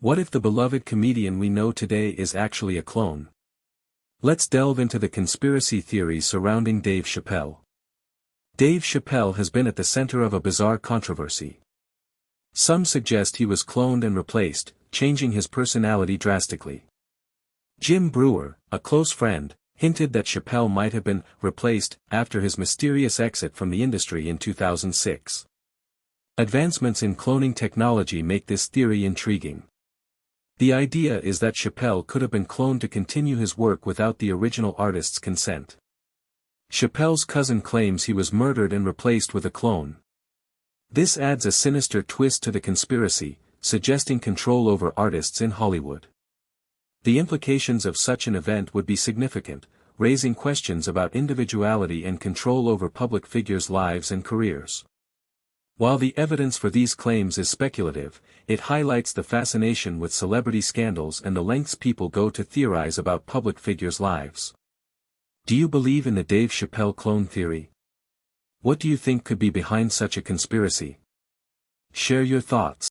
What if the beloved comedian we know today is actually a clone? Let's delve into the conspiracy theories surrounding Dave Chappelle. Dave Chappelle has been at the center of a bizarre controversy. Some suggest he was cloned and replaced, changing his personality drastically. Jim Breuer, a close friend, hinted that Chappelle might have been replaced after his mysterious exit from the industry in 2006. Advancements in cloning technology make this theory intriguing. The idea is that Chappelle could have been cloned to continue his work without the original artist's consent. Chappelle's cousin claims he was murdered and replaced with a clone. This adds a sinister twist to the conspiracy, suggesting control over artists in Hollywood. The implications of such an event would be significant, raising questions about individuality and control over public figures' lives and careers. While the evidence for these claims is speculative, it highlights the fascination with celebrity scandals and the lengths people go to theorize about public figures' lives. Do you believe in the Dave Chappelle clone theory? What do you think could be behind such a conspiracy? Share your thoughts.